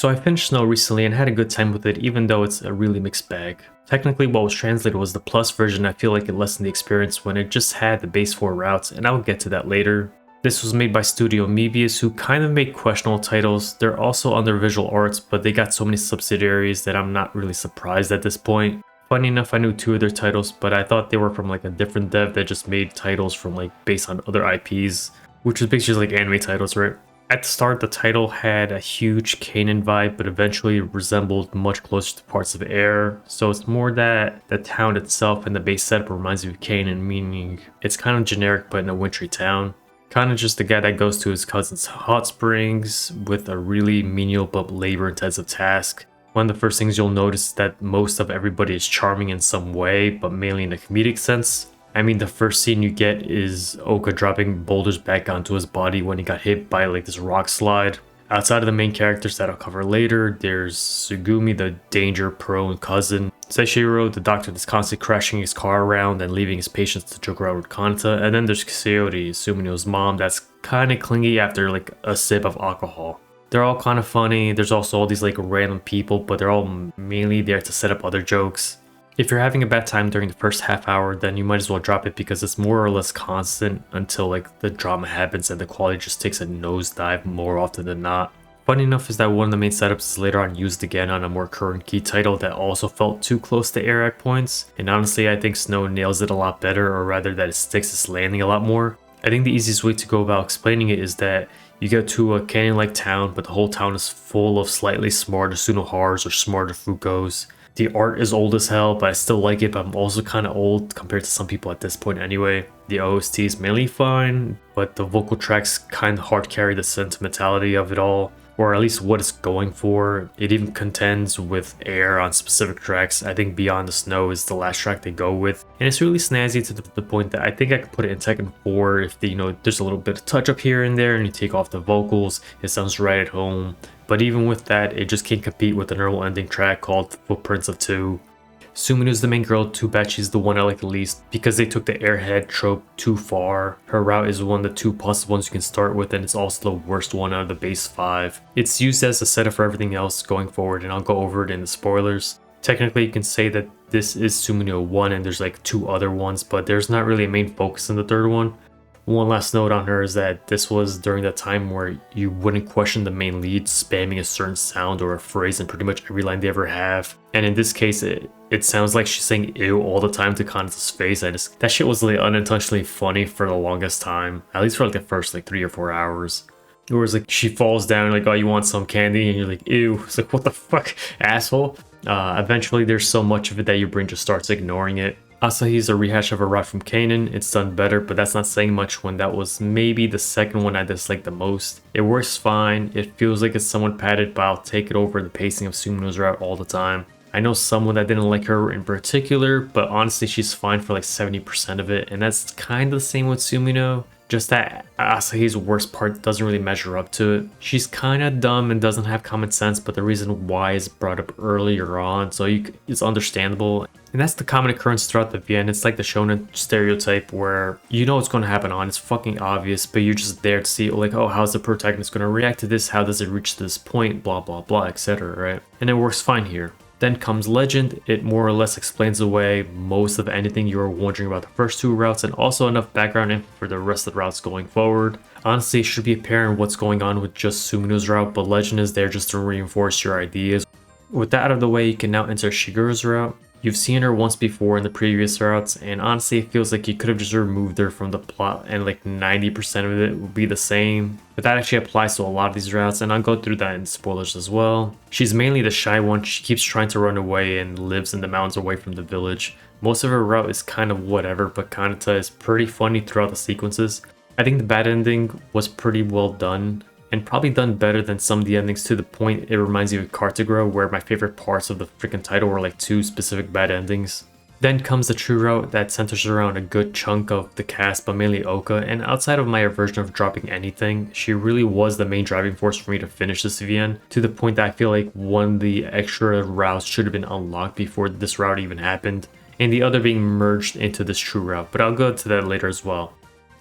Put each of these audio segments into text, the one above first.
So I finished Snow recently and had a good time with it, even though it's a really mixed bag. Technically what was translated was the plus version. I feel like it lessened the experience when it just had the base 4 routes, and I'll get to that later. This was made by Studio Mebius, who kind of made questionable titles. They're also under Visual Arts, but they got so many subsidiaries that I'm not really surprised at this point. Funny enough, I knew 2 of their titles, but I thought they were from like a different dev that just made titles from like based on other IPs, which was basically like anime titles, right? At the start, the title had a huge Kanan vibe, but eventually resembled much closer to parts of Air. So it's more that the town itself and the base setup reminds me of Kanan, meaning it's kind of generic but in a wintry town. Kind of just the guy that goes to his cousin's hot springs with a really menial but labor-intensive task. One of the first things you'll notice is that most of everybody is charming in some way, but mainly in a comedic sense. I mean, the first scene you get is Oka dropping boulders back onto his body when he got hit by like this rock slide. Outside of the main characters that I'll cover later, there's Sugumi, the danger-prone cousin, Seishiro, the doctor that's constantly crashing his car around and leaving his patients to joke around with Kanta, and then there's Kaseori, Sumino's mom, that's kinda clingy after like a sip of alcohol. They're all kind of funny. There's also all these like random people, but they're all mainly there to set up other jokes. If you're having a bad time during the first half hour, then you might as well drop it because it's more or less constant until like the drama happens and the quality just takes a nosedive more often than not. Funny enough is that one of the main setups is later on used again on a more current key title that also felt too close to air at points, and honestly I think Snow nails it a lot better, or rather that it sticks its landing a lot more. I think the easiest way to go about explaining it is that you get to a canyon-like town, but the whole town is full of slightly smarter Sunoharas or smarter Fukos. The art is old as hell, but I still like it, but I'm also kind of old compared to some people at this point anyway. The OST is mainly fine, but the vocal tracks kind of hard carry the sentimentality of it all, or at least what it's going for. It even contends with air on specific tracks. I think Beyond the Snow is the last track they go with, and it's really snazzy to the point that I think I could put it in Tekken 4 if there's a little bit of touch up here and there and you take off the vocals, it sounds right at home. But even with that, it just can't compete with the normal ending track called Footprints of Two. Sumino's the main girl, too bad she's the one I like the least because they took the airhead trope too far. Her route is one of the 2 possible ones you can start with, and it's also the worst one out of the base 5. It's used as a setup for everything else going forward, and I'll go over it in the spoilers. Technically you can say that this is Sumino 1 and there's like 2 other ones, but there's not really a main focus in the 3rd one. One last note on her is that this was during that time where you wouldn't question the main lead spamming a certain sound or a phrase in pretty much every line they ever have. And in this case, it sounds like she's saying ew all the time to Kanata's face. That shit was like unintentionally funny for the longest time, at least for like the first like 3 or 4 hours. Whereas like she falls down like, oh, you want some candy? And you're like, ew. It's like, what the fuck, asshole? Eventually there's so much of it that your brain just starts ignoring it. Asahi's a rehash of a route from Kanan. It's done better, but that's not saying much when that was maybe the second one I disliked the most. It works fine, it feels like it's somewhat padded, but I'll take it over the pacing of Sumino's route all the time. I know someone that didn't like her in particular, but honestly she's fine for like 70% of it, and that's kind of the same with Sumino. Just that Asahi's worst part doesn't really measure up to it. She's kind of dumb and doesn't have common sense, but the reason why is brought up earlier on, so it's understandable. And that's the common occurrence throughout the VN. It's like the shonen stereotype where you know what's going to happen on, it's fucking obvious, but you're just there to see like, oh, how's the protagonist going to react to this? How does it reach this point? Blah, blah, blah, etc., right? And it works fine here. Then comes Legend. It more or less explains away most of anything you were wondering about the first 2 routes, and also enough background info for the rest of the routes going forward. Honestly, it should be apparent what's going on with just Sumino's route, but Legend is there just to reinforce your ideas. With that out of the way, you can now enter Shigure's route. You've seen her once before in the previous routes, and honestly it feels like you could have just removed her from the plot and like 90% of it would be the same. But that actually applies to a lot of these routes, and I'll go through that in spoilers as well. She's mainly the shy one. She keeps trying to run away and lives in the mountains away from the village. Most of her route is kind of whatever, but Kanata is pretty funny throughout the sequences. I think the bad ending was pretty well done, and probably done better than some of the endings, to the point it reminds me of Cartagro, where my favorite parts of the freaking title were like 2 specific bad endings. Then comes the true route that centers around a good chunk of the cast, but mainly Oka, and outside of my aversion of dropping anything, she really was the main driving force for me to finish this VN, to the point that I feel like one of the extra routes should have been unlocked before this route even happened, and the other being merged into this true route, but I'll go to that later as well.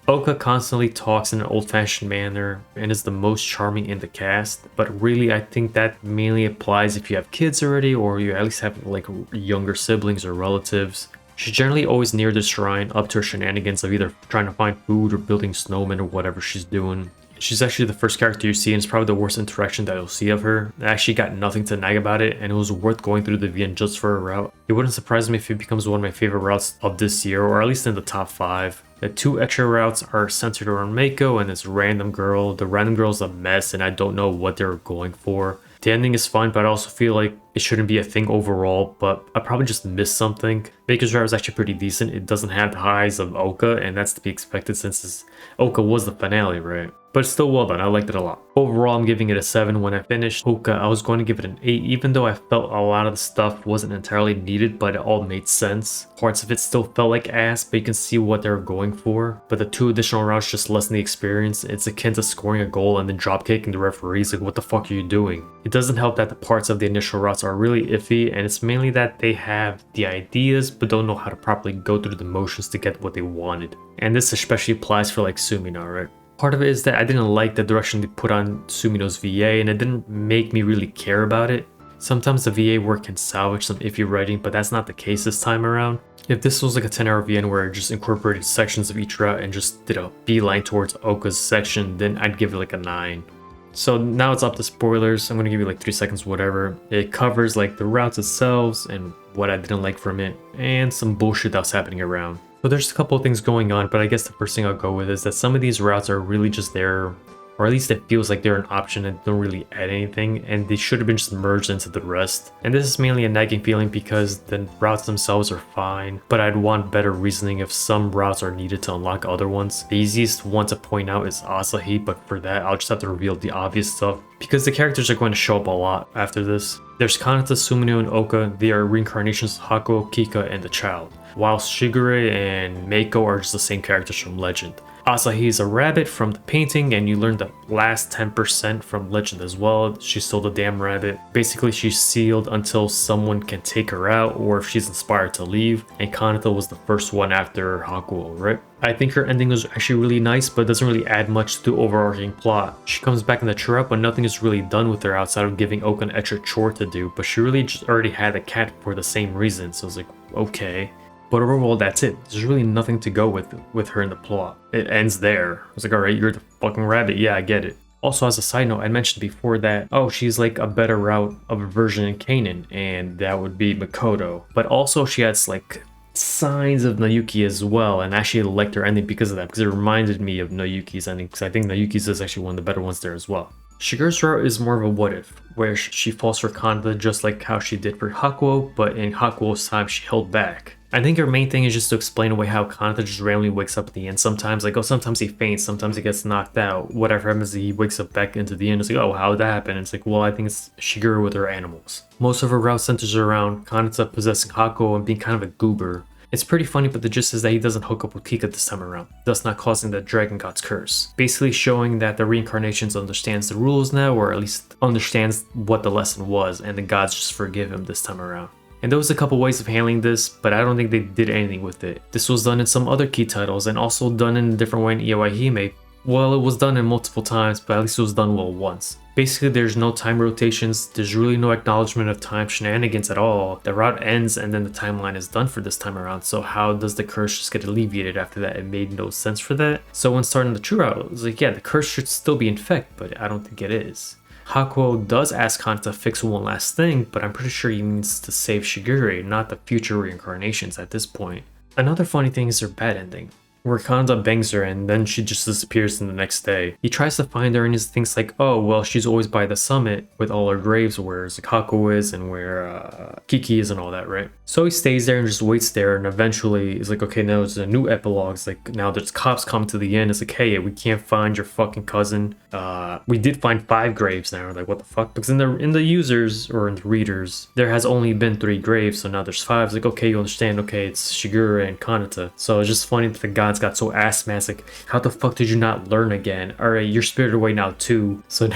Oka constantly talks in an old-fashioned manner and is the most charming in the cast, but really I think that mainly applies if you have kids already or you at least have like younger siblings or relatives. She's generally always near the shrine up to her shenanigans of either trying to find food or building snowmen or whatever she's doing. She's actually the first character you see, and it's probably the worst interaction that you'll see of her. I actually got nothing to nag about it, and it was worth going through the VN just for a route. It wouldn't surprise me if it becomes one of my favorite routes of this year, or at least in the top 5. The 2 extra routes are centered around Mako and this random girl. The random girl's a mess, and I don't know what they're going for. The ending is fine, but I also feel like it shouldn't be a thing overall, but I probably just missed something. Maker's route is actually pretty decent. It doesn't have the highs of Oka, and that's to be expected since Oka was the finale, right? But it's still well done. I liked it a lot. Overall, I'm giving it a 7. When I finished Oka, I was going to give it an 8, even though I felt a lot of the stuff wasn't entirely needed, but it all made sense. Parts of it still felt like ass, but you can see what they were going for. But the 2 additional rounds just lessen the experience. It's akin to scoring a goal and then dropkicking the referees. Like, what the fuck are you doing? It doesn't help that the parts of the initial routes are really iffy, and it's mainly that they have the ideas but don't know how to properly go through the motions to get what they wanted. And this especially applies for like Sumino, right? Part of it is that I didn't like the direction they put on Sumino's VA, and it didn't make me really care about it. Sometimes the VA work can salvage some iffy writing, but that's not the case this time around. If this was like a 10-hour VN where it just incorporated sections of each route and just did a beeline towards Oka's section, then I'd give it like a 9. So now it's up to spoilers. I'm gonna give you like 3 seconds, whatever. It covers like the routes themselves and what I didn't like from it, and some bullshit that was happening around. So there's a couple of things going on, but I guess the first thing I'll go with is that some of these routes are really just there, or at least it feels like they're an option and don't really add anything, and they should have been just merged into the rest. And this is mainly a nagging feeling because the routes themselves are fine, but I'd want better reasoning if some routes are needed to unlock other ones. The easiest one to point out is Asahi, but for that I'll just have to reveal the obvious stuff, because the characters are going to show up a lot after this. There's Kanata, Sumino, and Oka. They are reincarnations of Hakuo, Kika, and the child, while Shigure and Mako are just the same characters from Legend. Asahi is a rabbit from the painting, and you learn the last 10% from Legend as well. She's still the damn rabbit. Basically, she's sealed until someone can take her out, or if she's inspired to leave, and Kanata was the first one after Hakuo, right? I think her ending was actually really nice, but doesn't really add much to the overarching plot. She comes back in the trap, but nothing is really done with her outside of giving Oka an extra chore to do, but she really just already had a cat for the same reason, so it's like, okay. But overall, that's it. There's really nothing to go with her in the plot. It ends there. I was like, alright, you're the fucking rabbit. Yeah, I get it. Also, as a side note, I mentioned before that, oh, she's like a better route of a version in Kanon, and that would be Makoto. But also, she has like signs of Nayuki as well, and I actually liked her ending because of that, because it reminded me of Nayuki's ending, because I think Nayuki's is actually one of the better ones there as well. Shigure's route is more of a what if, where she falls for Kanata just like how she did for Hakuo, but in Hakuo's time she held back. I think her main thing is just to explain away how Kanata just randomly wakes up at the end sometimes, like, oh, sometimes he faints, sometimes he gets knocked out, whatever happens, he wakes up back into the end. It's like, oh, how did that happen? And it's like, well, I think it's Shigure with her animals. Most of her route centers around Kanata possessing Hakuo and being kind of a goober. It's pretty funny, but the gist is that he doesn't hook up with Kika this time around, thus not causing the Dragon God's curse. Basically showing that the reincarnations understands the rules now, or at least understands what the lesson was, and the gods just forgive him this time around. And there was a couple ways of handling this, but I don't think they did anything with it. This was done in some other key titles, and also done in a different way in Iwahime. Well, it was done in multiple times, but at least it was done well once. Basically, there's no time rotations, there's really no acknowledgement of time shenanigans at all. The route ends and then the timeline is done for this time around, so how does the curse just get alleviated after that? It made no sense for that. So when starting the true route, it was like, yeah, the curse should still be in effect, but I don't think it is. Hakuo does ask Kanata to fix one last thing, but I'm pretty sure he means to save Shigure, not the future reincarnations at this point. Another funny thing is her bad ending, where Kanata bangs her and then she just disappears in the next day. He tries to find her and he thinks like, oh, well, she's always by the summit with all her graves where Hakuo is and where Kiki is and all that, right? So he stays there and just waits there, and eventually he's like, okay, now there's a new epilogue. It's like, now there's cops come to the end. It's like, hey, we can't find your fucking cousin. We did find 5 graves now. We're like, what the fuck? Because in the users or in the readers, there has only been 3 graves, so now there's 5. It's like, okay, you understand. Okay, it's Shigure and Kanata. So it's just funny that the gods got so ass-mad. Like, how the fuck did you not learn again? Alright, you're spirited away now too. So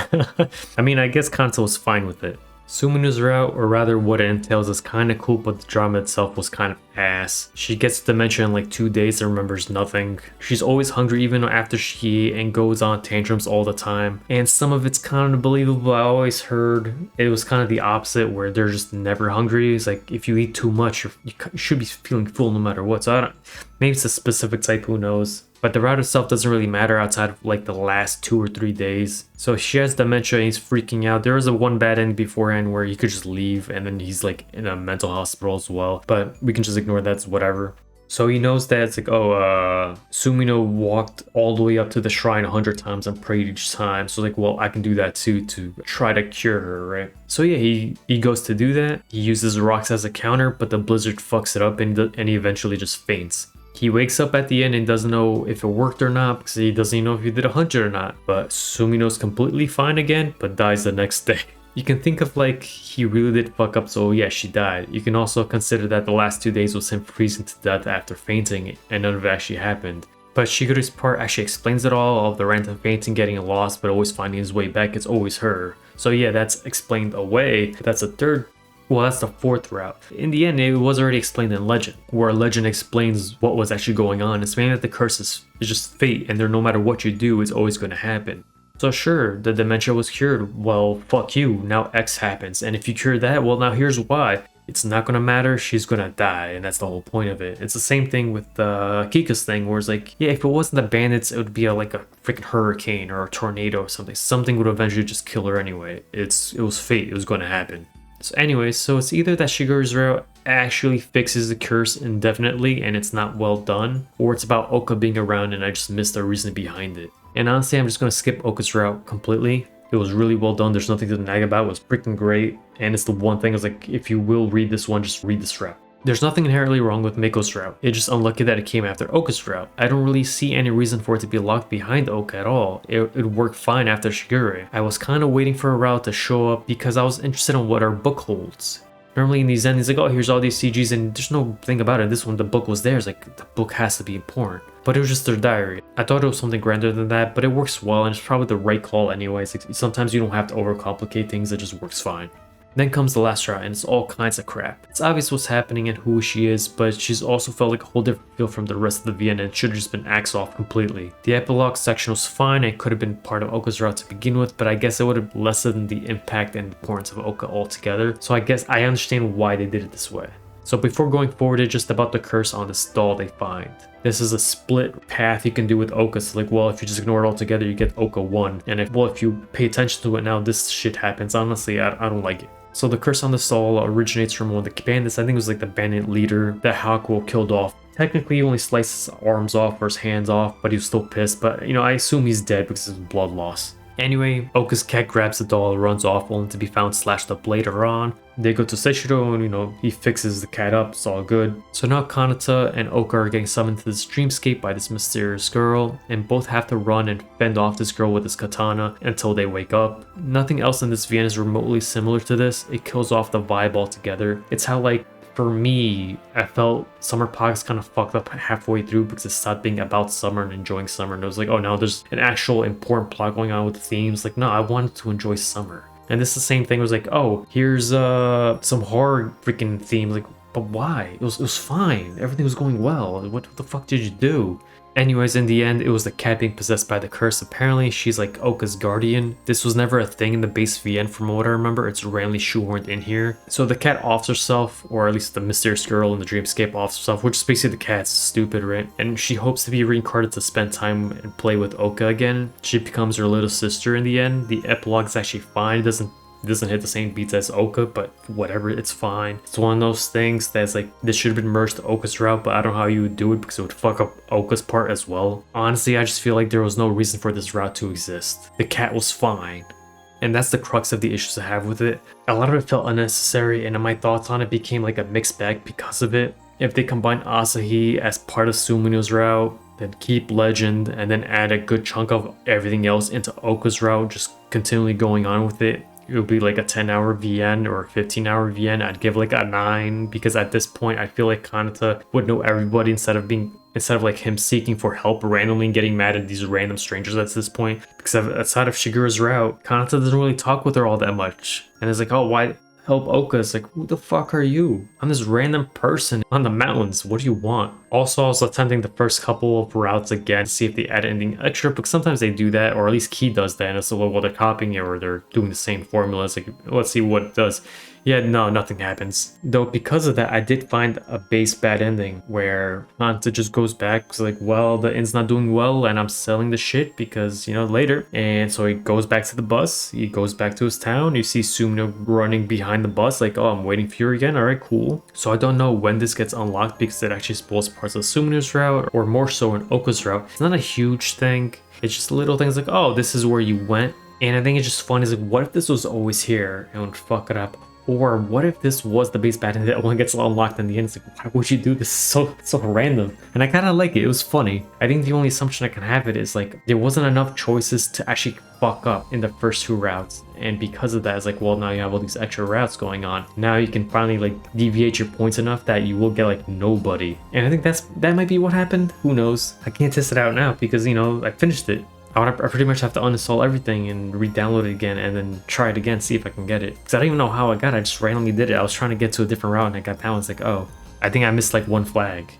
I mean, I guess Kanata was fine with it. Sumino's route, or rather what it entails, is kinda cool, but the drama itself was kind of ass. She gets dementia in like 2 days and remembers nothing. She's always hungry even after she ate and goes on tantrums all the time. And some of it's kind of believable. I always heard it was kind of the opposite, where they're just never hungry. It's like if you eat too much, you should be feeling full no matter what. So I don't, maybe it's a specific type, who knows. But the route itself doesn't really matter outside of like the last 2 or 3 days. So she has dementia and he's freaking out. There was a one bad end beforehand where he could just leave and then he's like in a mental hospital as well. But we can just ignore that, it's whatever. So he knows that it's like, oh, Sumino walked all the way up to the shrine 100 times and prayed each time. So like, well, I can do that too to try to cure her, right? So yeah, he goes to do that. He uses rocks as a counter, but the blizzard fucks it up and he eventually just faints. He wakes up at the end and doesn't know if it worked or not because he doesn't even know if he did 100 or not. But Sumino's completely fine again, but dies the next day. You can think of like he really did fuck up, so yeah, she died. You can also consider that the last 2 days was him freezing to death after fainting and none of it actually happened. But Shigure's part actually explains it all of the random fainting, getting lost, but always finding his way back. It's always her. So yeah, that's explained away. That's a third. Well, that's the fourth route. In the end, it was already explained in Legend, where Legend explains what was actually going on. It's mainly that the curse is just fate, and there, no matter what you do, it's always going to happen. So sure, the dementia was cured. Well, fuck you. Now X happens, and if you cure that, well, now here's why. It's not gonna matter. She's gonna die, and that's the whole point of it. It's the same thing with Kika's thing, where it's like, yeah, if it wasn't the bandits, it would be like a freaking hurricane or a tornado or something. Something would eventually just kill her anyway. It was fate. It was going to happen. So anyways, so it's either that Shigure's route actually fixes the curse indefinitely and it's not well done, or it's about Oka being around and I just missed the reason behind it. And honestly, I'm just going to skip Oka's route completely. It was really well done. There's nothing to nag about. It was freaking great. And it's the one thing, I was like, if you will read this one, just read this route. There's nothing inherently wrong with Miko's route. It's just unlucky that it came after Oka's route. I don't really see any reason for it to be locked behind Oka at all. It worked fine after Shigure. I was kind of waiting for a route to show up because I was interested in what our book holds. Normally in these endings, like, oh, here's all these CGs and there's no thing about it. This one, the book was there. It's like, the book has to be important. But it was just their diary. I thought it was something grander than that, but it works well and it's probably the right call anyways. Like, sometimes you don't have to overcomplicate things, it just works fine. Then comes the last route and it's all kinds of crap. It's obvious what's happening and who she is, but she's also felt like a whole different feel from the rest of the Vienna and should have just been axed off completely. The epilogue section was fine and could have been part of Oka's route to begin with, but I guess it would have lessened the impact and importance of Oka altogether, so I guess I understand why they did it this way. So before going forward, it's just about the curse on the stall they find. This is a split path you can do with Oka, so like, well, if you just ignore it altogether, you get Oka 1, and if you pay attention to it now, this shit happens. Honestly, I don't like it. So the curse on the stall originates from one of the bandits. I think it was like the bandit leader that Hakuo killed off. Technically, he only sliced his arms off or his hands off, but he was still pissed. But, you know, I assume he's dead because of blood loss. Anyway, Oka's cat grabs the doll and runs off, only to be found slashed up later on. They go to Seishiro and, you know, he fixes the cat up, it's all good. So now Kanata and Oka are getting summoned to this dreamscape by this mysterious girl, and both have to run and fend off this girl with his katana until they wake up. Nothing else in this Vienna is remotely similar to this. It kills off the vibe altogether. It's how, like, for me, I felt Summer Pox kind of fucked up halfway through because it stopped being about summer and enjoying summer. And it was like, oh, now there's an actual important plot going on with the themes. Like, no, I wanted to enjoy summer. And this is the same thing. It was like, oh, here's some horror freaking theme. Like, but why? It was fine. Everything was going well. What the fuck did you do? Anyways, in the end, it was the cat being possessed by the curse. Apparently, she's like Oka's guardian. This was never a thing in the base VN from what I remember. It's randomly shoehorned in here. So the cat offs herself, or at least the mysterious girl in the dreamscape offs herself, which is basically the cat's stupid, right? And she hopes to be reincarnated to spend time and play with Oka again. She becomes her little sister in the end. The epilogue is actually fine. It doesn't hit the same beats as Oka, but whatever, it's fine. It's one of those things that's like, this should have been merged to Oka's route, but I don't know how you would do it because it would fuck up Oka's part as well. Honestly, I just feel like there was no reason for this route to exist. The cat was fine. And that's the crux of the issues I have with it. A lot of it felt unnecessary, and my thoughts on it became like a mixed bag because of it. If they combine Asahi as part of Sumino's route, then keep Legend, and then add a good chunk of everything else into Oka's route, just continually going on with it, it would be like a 10-hour VN or a 15-hour VN. I'd give like a 9 because at this point I feel like Kanata would know everybody instead instead of like him seeking for help randomly and getting mad at these random strangers at this point. Because outside of Shigure's route, Kanata doesn't really talk with her all that much. And it's like, oh, why help Oka? It's like, who the fuck are you? I'm this random person on the mountains. What do you want? Also, I was attempting the first couple of routes again to see if they add anything extra, because sometimes they do that, or at least Key does that, and it's a little, well, they're copying it or they're doing the same formula. It's like, let's see what it does. Yeah, no, nothing happens. Though because of that, I did find a base bad ending where Hanta just goes back. It's like, well, the inn's not doing well and I'm selling the shit because, you know, later. And so he goes back to the bus. He goes back to his town. You see Sumino running behind the bus like, oh, I'm waiting for you again. All right, cool. So I don't know when this gets unlocked because it actually spoils parts of Sumino's route or more so in Oka's route. It's not a huge thing. It's just little things like, oh, this is where you went. And I think it's just funny. It's like, what if this was always here and would fuck it up? Or what if this was the base pattern that one gets unlocked in the end? It's like, why would you do this? So random. And I kind of like it. It was funny. I think the only assumption I can have it is like there wasn't enough choices to actually fuck up in the first 2 routes. And because of that, it's like, well, now you have all these extra routes going on. Now you can finally like deviate your points enough that you will get like nobody. And I think that might be what happened. Who knows? I can't test it out now because, you know, I finished it. I pretty much have to uninstall everything and re-download it again and then try it again, see if I can get it. Because I don't even know how I got it, I just randomly did it. I was trying to get to a different route and I got that one. It's like, oh, I think I missed like 1 flag.